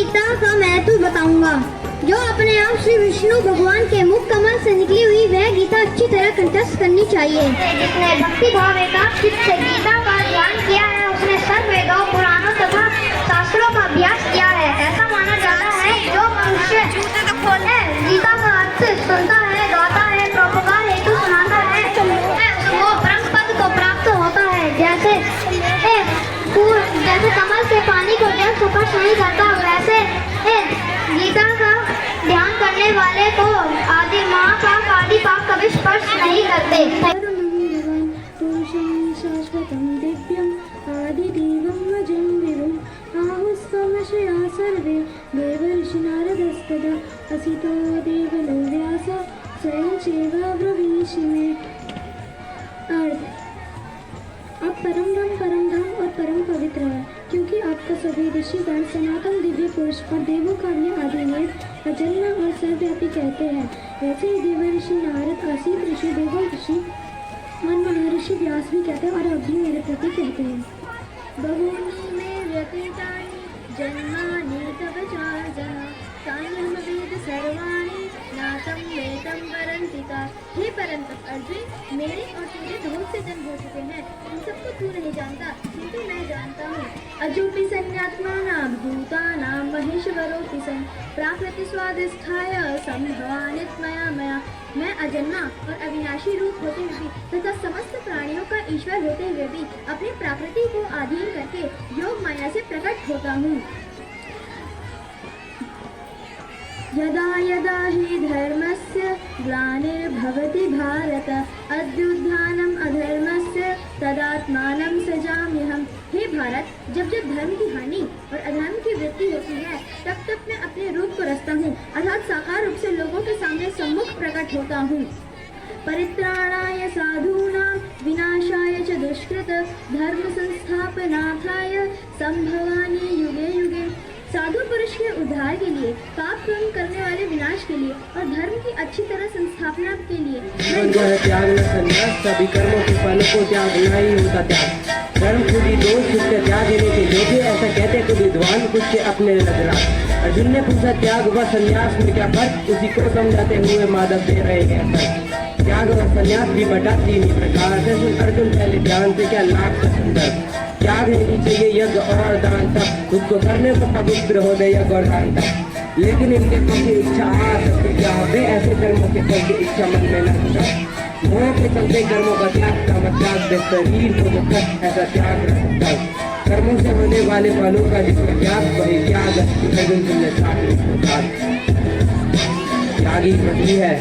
गीता का महत्व बताऊंगा। जो अपने आप श्री विष्णु भगवान के मुख कमल से निकली हुई वह गीता अच्छी तरह कंठस्थ करनी चाहिए। जिसने भक्ति भाव एकाग्रचित्त से गीता का ध्यान किया है उसने सर्व वेदों पुराणों तथा शास्त्रों का अभ्यास किया है। ऐसा माना जाता है जो मनुष्य गीता का अर्थ सुनता है, गाता है, परोपकार हेतु सुनाता है वो परम पद को प्राप्त होता है। जैसे कमल से पानी को जल स्पर्श नहीं करता वैसे गीता का ध्यान करने वाले को आदि महापाप आदि पाप कभी स्पर्श नहीं करते। शाश्वतं दिव्यं आदिदेवं अजं विभुम् आहुस्त्वमशया सर्वे देवर्षि नारदस्तदा असितो देवलो व्यास स्वयं चैवाब्रवीषि मे। आप परम धाम और परम पवित्र है क्योंकि आपका सभी ऋषिगण सनातन दिव्य पुरुष और देवों का भी आदिदेव अजन्मा और सर्वव्यापी कहते हैं। वैसे ही देवर्षि नारद आसित ऋषि देवल ऋषि और महर्षि व्यास भी कहते हैं और अब भी मेरे प्रति कहते हैं। बहूनि मे व्यतीतानि जन्मानि तव चार्जुन तान्यहं वेद सर्वाणि नातं वेदं परन्तिका। हे परंतप अर्जुन, मेरे और तेरे बहुत से जन्म हो चुके हैं, उन सबको तू नहीं जानता किंतु मैं जानता हूँ। अजोपि सन्यात्मानां भूतानां महेश्वरोऽपि सन् प्राकृति स्वादिष्ठाय संभवानित्मया मया। मैं अजन्मा और अविनाशी रूप होते हुए भी तथा समस्त प्राणियों का ईश्वर होते हुए भी अपनी प्रकृति को अधीन करके योग माया से प्रकट होता हूँ। यदा यदा हि धर्मस्य ग्लानिर्भवति भारत अभ्युत्थानम् अधर्मस्य तदात्मानं सृजाम्यहम्। हे भारत, जब जब धर्म की हानि और अधर्म की वृद्धि होती है तब तब मैं अपने रूप को रचता हूँ अर्थात साकार रूप से लोगों के सामने सम्मुख प्रकट होता हूँ। परित्राणाय साधूनां विनाशाय च दुष्कृत धर्म संस्थापनार्थाय संभवामि युगे युगे। साधु पुरुष के उद्धार के लिए, पाप कर्म करने वाले विनाश के लिए और धर्म की अच्छी तरह संस्थापना के लिए जो है त्याग में संन्यास, सभी कर्मों के फलों को त्यागना ही होता त्याग। कर्म खुद ही दोष उसके त्याग देने के योग्य, ऐसा कहते कुछ विद्वान कुछ के अपने नजरा। अर्जुन ने पूछा त्याग व संन्यास में क्या फर्क, उसी को समझाते हुए माधव दे रहे हैं। त्याग और संन्यास भी बटा तीन ही प्रकार से। अर्जुन पहले ध्यान से क्या लाभ का संदर्भ। त्याग नहीं चाहिए यज्ञ और दान तक, खुद को करने को पवित्र हो गए यज्ञ और दान तक। लेकिन इनके फल की इच्छा आ सकती क्या होते, ऐसे कर्मों के फल की इच्छा मन में न होता। मोह के चलते कर्मों का त्याग का मतलब शरीर को दुखद ऐसा त्याग रह सकता है। कर्मों से होने वाले फलों का जिसमें त्याग वही त्याग अर्जुन तुमने त्यागी वही है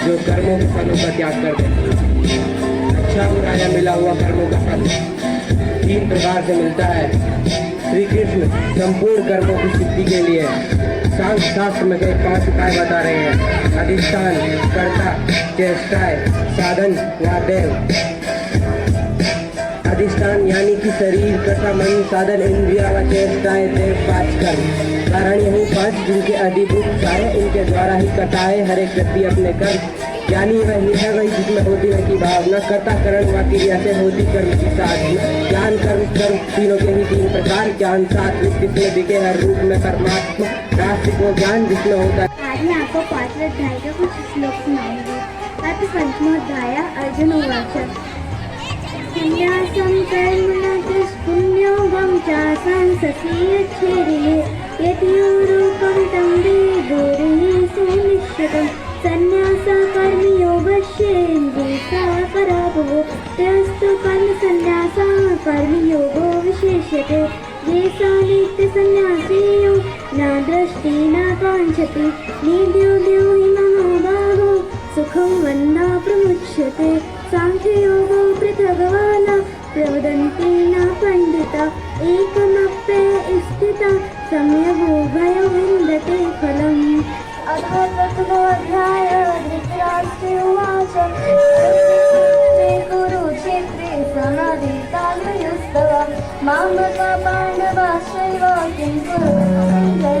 जो कर्मों के फलों का त्याग कर दे। अच्छा बुराया मिला हुआ कर्मों का फल तीन प्रकार से मिलता है। श्री कृष्ण संपूर्ण कर्मों की सिद्धि के लिए सांख्य शास्त्र में कई 5 उपाय बता रहे हैं। अधिष्ठान, कर्ता, चेष्टाएं, साधन व देव। अधिष्ठान यानी कि शरीर, कर्ता, मन, साधन, इंद्रिया व चेष्टाएं, देव 5 कर्म। कारण यही 5 जिनके अधिभूत सारे इनके द्वारा ही करता है हर एक व्यक्ति अपने कर्म। यानी वही है वही जिसमें होती है की भावना, कर्ता करण व क्रिया से होती कर्म की साधना। ज्ञान कर्म कर्म तीनों के ही 3 प्रकार। ज्ञान सात्विक जिसमें दिखे हर रूप में परमात्मा, राष्ट्र को ज्ञान जिसमें होता है। आज मैं आपको 5वें अध्याय का कुछ श्लोक सुनाऊंगी। अथ पंचमोऽध्याय अर्जुन उवाच संन्यासं कर्मणः पुण्योगं च संससीयच्छेदिने यति रूपं तं विदुर्हि सुनिश्चितम्। संन्यास कर्मयोगस्येन्द्रियः पराभवो त्यस्तु कर्मसंन्यास कर्मयोगो विशेष्यते। येषा नित्यसंन्यासीयो न दृष्टि न काञ्चति निद्योद्यो हि महाबाहो सुखं वन्ना प्रमुच्यते। सांख्ययोगो पृथग्वान प्रवदन्ति न पण्डिता एकमप्ये स्थिता सम्यगोभयो विन्दते फलम्। प्रथमोऽध्याय धृतराष्ट्र उवाच कुरुक्षेत्रे समवेतान्मयुस्तव मामका पाण्डवाश्चैव किं कुर्वन्ति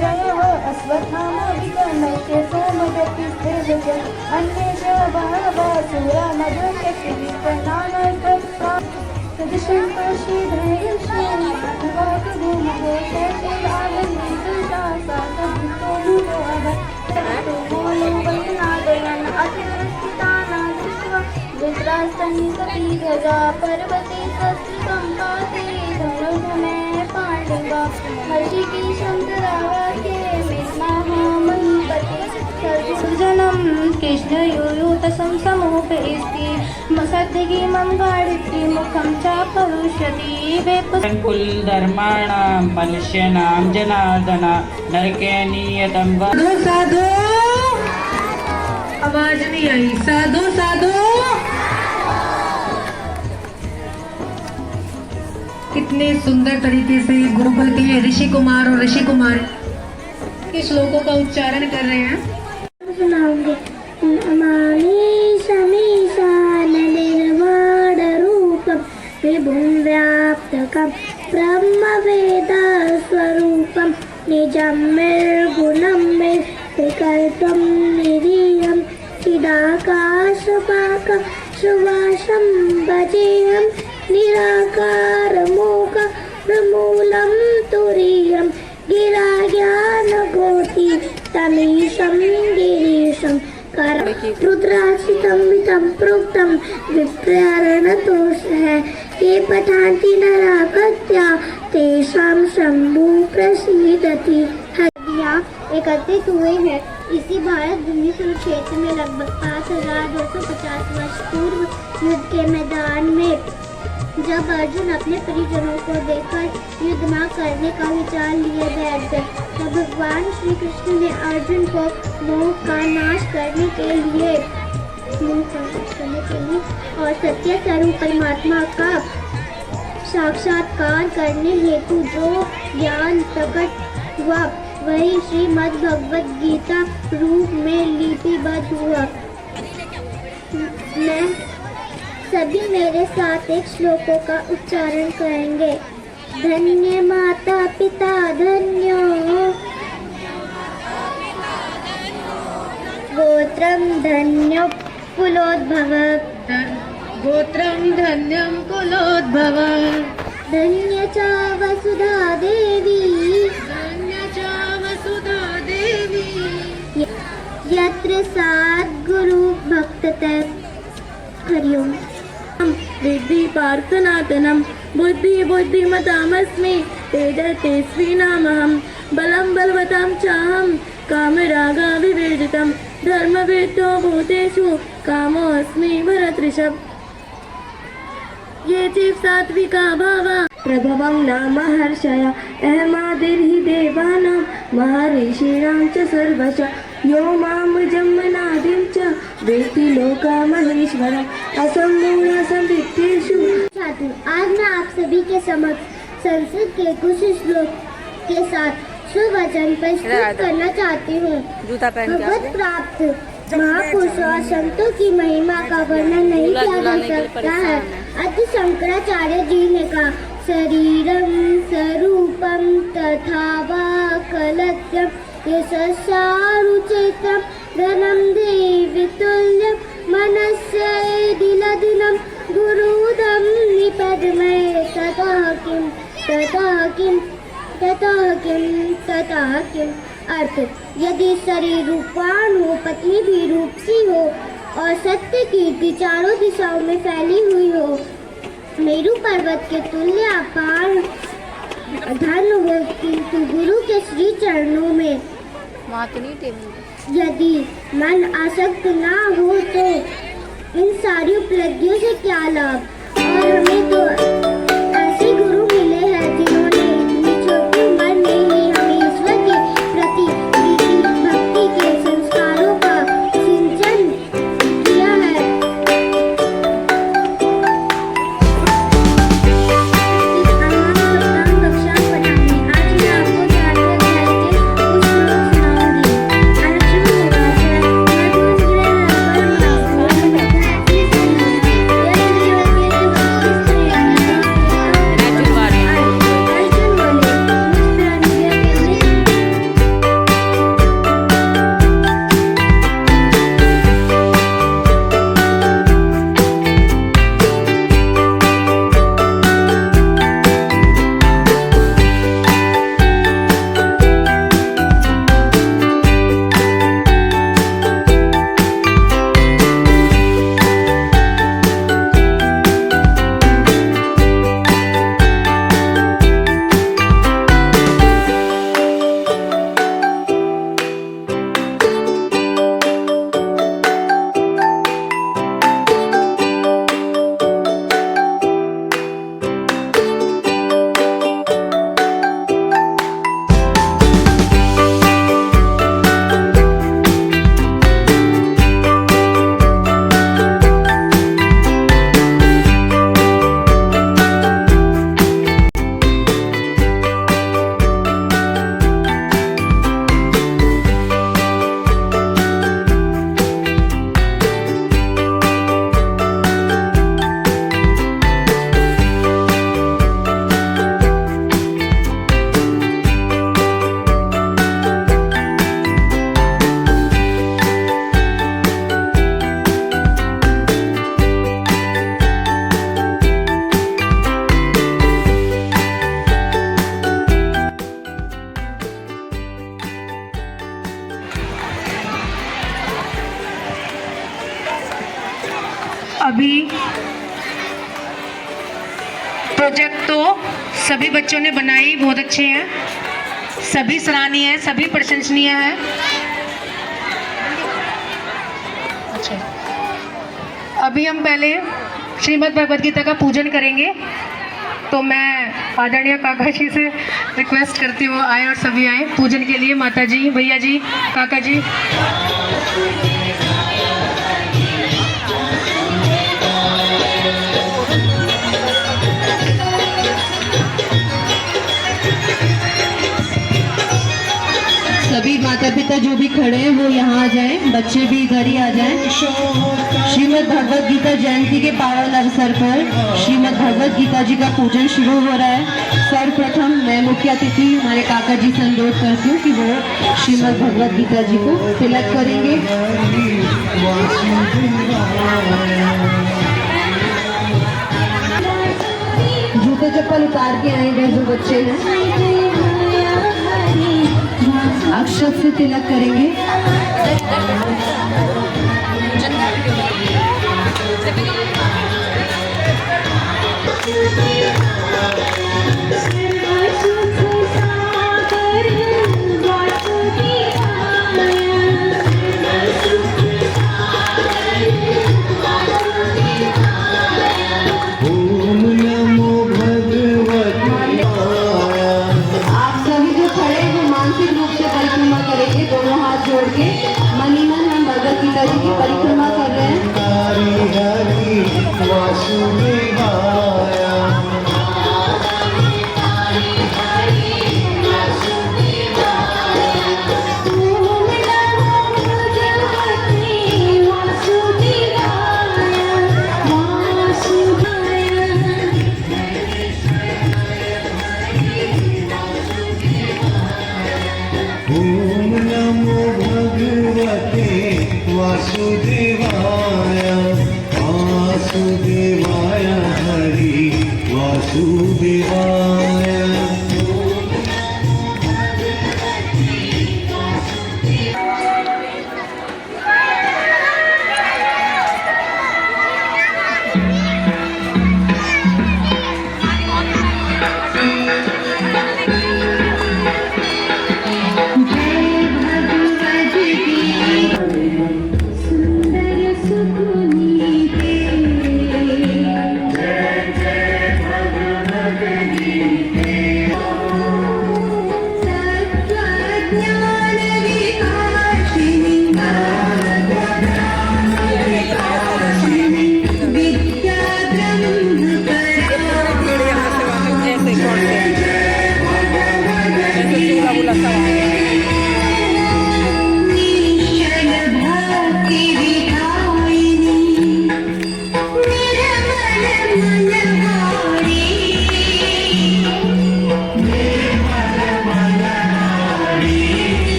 जयः अश्वत्थामादिकर्मस्य सोमदत्तिस्तेजस्य अन्ये च बहवः शूरा मधुशक्तिविप्रणानर्तत्वा तदृशं शीघ्रयश्वो स्तनिकपि ध्वजा पर्वते शस्त्रसम्पाते धनुर्धमे पाण्डवा हर्षिकेशं तदावाक्ये मेघनामहीपते सर्वजनं कृष्णयूयुतसं समोपैस्ति सद्यगिमं गाढित्री मुखं चापरुष्यति कुल धर्माणां मनुष्याणां जनार्दन नरके नियतं वा साधु साधु, आवाज नहीं आई। साधु साधु, कितने सुंदर तरीके से गुरुकुल के ऋषि कुमार और ऋषि कुमारी के श्लोकों का उच्चारण कर रहे हैं। सुनाऊंगे। निर्वाणरूपं विभुं व्याप्तकं ब्रह्मवेदस्वरूपं निजं निर्गुणं निर्विकल्पं निरीयं चिदाकाशपाकं सुवासं भजेयं निराकारमोघमूलं तुरीयं गिराज्ञानगोति तमीशं गिरीशं रुद्राक्षितं वितं प्रोक्तं विप्रारणतोष है ये पठान्ति नरापत्या तेषां शंभु प्रसीदति। हदियाँ एकत्रित हुए हैं। इसी भारत भूमि कुरुक्षेत्र में लगभग 5250 वर्ष पूर्व युद्ध के मैदान में जब अर्जुन अपने परिजनों को देखकर युद्ध न करने का विचार लिए बैठ गए, तब भगवान श्री कृष्ण ने अर्जुन को मोह का नाश करने के लिए और सत्य स्वरूप परमात्मा का साक्षात्कार करने हेतु जो ज्ञान प्रकट हुआ वही श्रीमद् भगवद गीता रूप में लिपिबद्ध हुआ। मैं सभी मेरे साथ एक श्लोकों का उच्चारण करेंगे। धन्य माता पिता धन्यो गोत्रम धन्यो कुलोद्भव गोत्रं धन्यं कुलोद्भव धन्य च वसुधा देवी धन्य च वसुधा देवी यत्र सद्गुरु भक्तते। हरिओम। विद्धि पार्थनातनं बुद्धिमतामस्मि तेजस्विनामहं बलं बलवतां चाहं कामरागाविवेजितं धर्मवेत्तो भूतेषु कामोऽस्मि भरतृषभ। ये चिव सात्विका भावा प्रभवं नाम हर्षय अहमादिर्हि देवानां महर्षीणां च सर्वशः यो मां जन्मनादिं च वेत्ति लोकमहेश्वरम् असम्मूढ संवित्तेषु। छात्र, आज मैं आप सभी के समक्ष संस्कृत के कुछ श्लोक के साथ सुवचन प्रस्तुत करना चाहती हूँ। भगवत प्राप्त महापुरुषों और संतों की महिमा का वर्णन नहीं किया जा सकता है। अति शंकराचार्य जी ने कहा शरीरम स्वरूपम तथा वा कलत्यम यशस्सारुचित्रम धनम देवी तुल्यम मनस्य दिलदिनं गुरुदम निपद्मे ततः किम अर्थ, यदि शरीर रूपवान हो, पत्नी भी रूपसी हो और सत्य कीर्ति चारों दिशाओं में फैली हुई हो, मेरू पर्वत के तुल्य अपार धन हो, किंतु गुरु के श्री चरणों में यदि मन आसक्त ना हो तो इन सारी उपलब्धियों से क्या लाभ। और हमें तो ऐसे गुरु मिले हैं जिन्होंने इतनी छोटी उम्र में ही हमें ईश्वर के प्रति प्रीति भक्ति के संस्कारों का सिंचन किया है। आज मैं आपको प्रोजेक्ट तो सभी बच्चों ने बनाई, बहुत अच्छे हैं, सभी सराहनीय है, सभी प्रशंसनीय है। अच्छा, अभी हम पहले श्रीमद् भगवद गीता का पूजन करेंगे, तो मैं आदरणीय काका जी से रिक्वेस्ट करती हूँ आए और सभी आए पूजन के लिए। माता जी, भैया जी, काका जी। सभी माता पिता जो भी खड़े हैं वो यहाँ आ जाएं, बच्चे भी इधर ही आ जाएं। श्रीमद् भगवद गीता जयंती के पावन अवसर पर श्रीमद् भगवद गीता जी का पूजन शुरू हो रहा है। सर्वप्रथम मैं मुख्य अतिथि हमारे काका जी से अनुरोध करती हूँ कि वो श्रीमद् भगवद गीता जी को तिलक करेंगे। जूते चप्पल उतार के आएंगे जो बच्चे हैं, अक्षत से तिलक करेंगे। दोनों हाथ जोड़ के मनी मन हम भगवद गीता जी की परिक्रमा कर रहे हैं। वासुदेवाय वासुदेवाय हरि वासुदेवाय।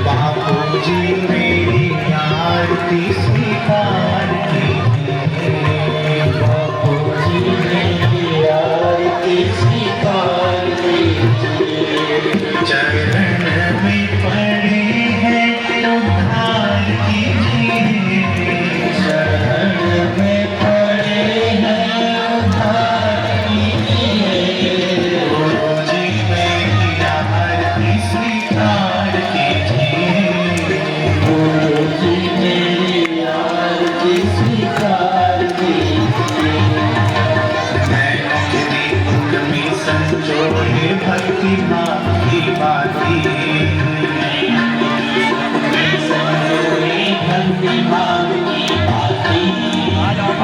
बापू जी मेरी आरती स्वीकार कीजिए, बापू जी मेरी आरती स्वीकार कीजिए। चरण में पड़े हैं उद्धार कीजिए, चरण में पड़े हैं उद्धार कीजिए। गुरु जी मेरी आरती स्वीकार कीजिए, गुरु जी मेरी आरती स्वीकार कीजिए। नैनों के दीपक में संजोए भक्ति भांति भांति, संजोए भक्ति भांति भांति।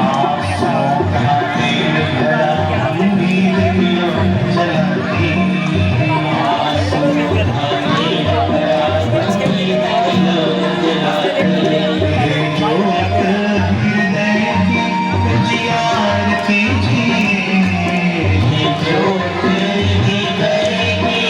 आँसू का तेल भरा उम्मीद दियों जलाती, आँसू का तेल भरा उम्मीद दियों जलाती। ये ज्योत हृदय की उजियार कीजिए, ये ज्योत हृदय की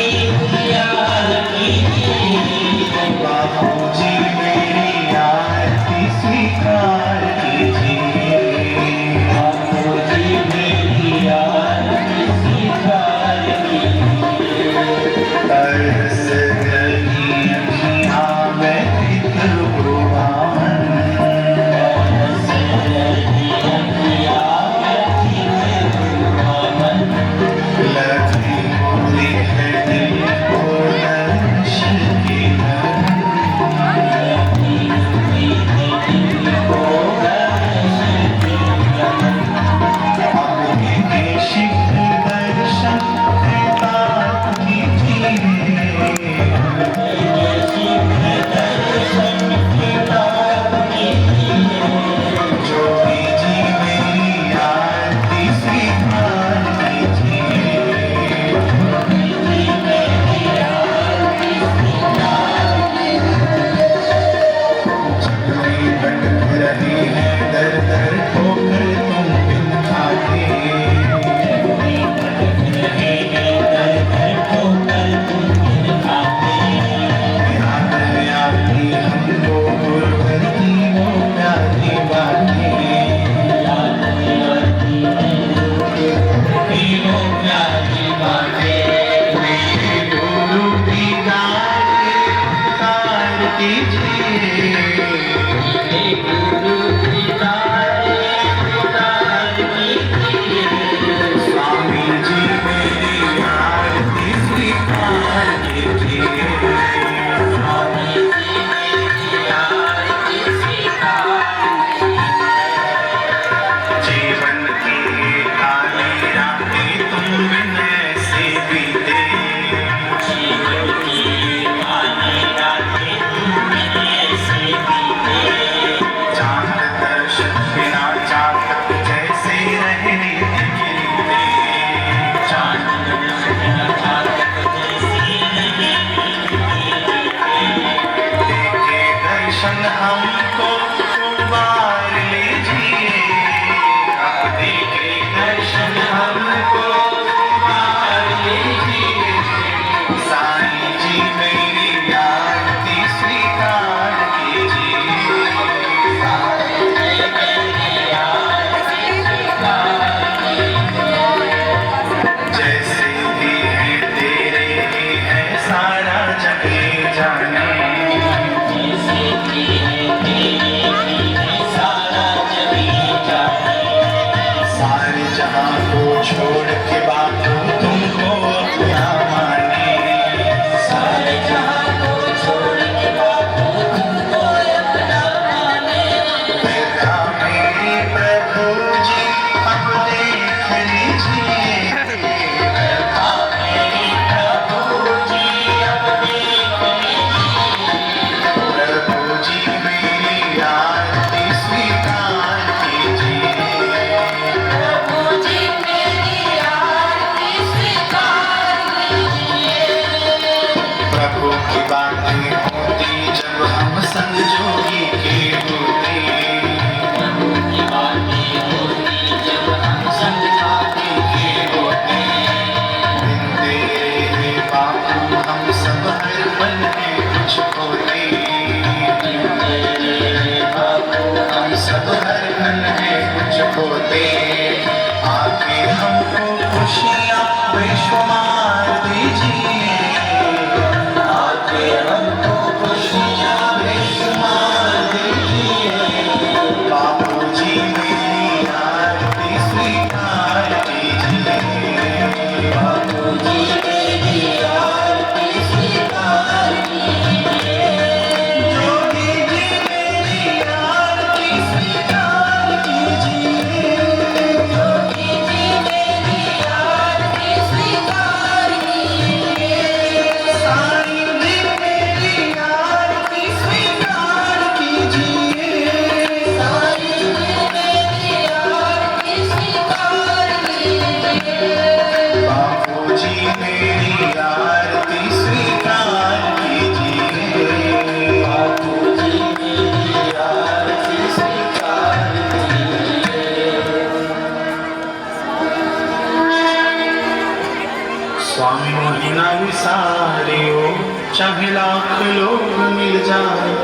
चाहे लाख लोग मिल जाए,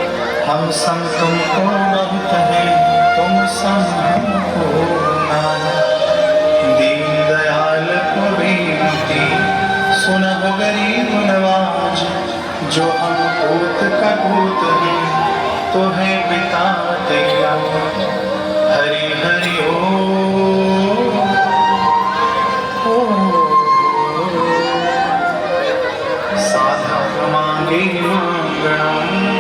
हम संग तुमको बहुत हैं, तुम संग हमको ना। दीन दयाल को बेनती सुनह गरीब नवाज, जो हम पूत का पूत हैं, तो है पिता तेरा। हरि हरि ओ साधक मांगे मांगना,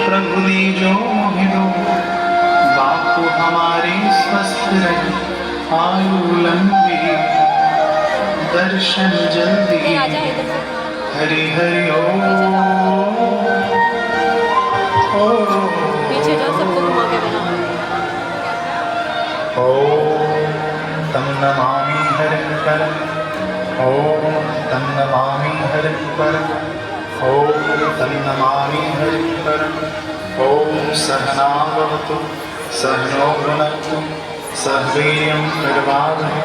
प्रभु ने जो मोहि दो। बापू हमारे स्वस्थ रहे, आयु लंबी, दर्शन जल्दी। हरि हरि ओ पीछे जाओ, सबको घुमा के बनाओ। ॐ तं नमामि हरिं परम्, ॐ तं नमामि हरिं परम्, ॐ तं नमामि हरिं परम्। ॐ सहना भवतु, सहनो भुनक्तु, सह वीर्यं करवावहै,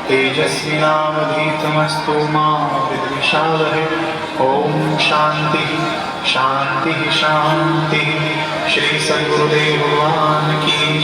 तेजस्विनावधीतमस्तु मा विद्विषावहै। ॐ शान्तिः शान्तिः शान्तिः। श्री सद्गुरुदेव भगवान की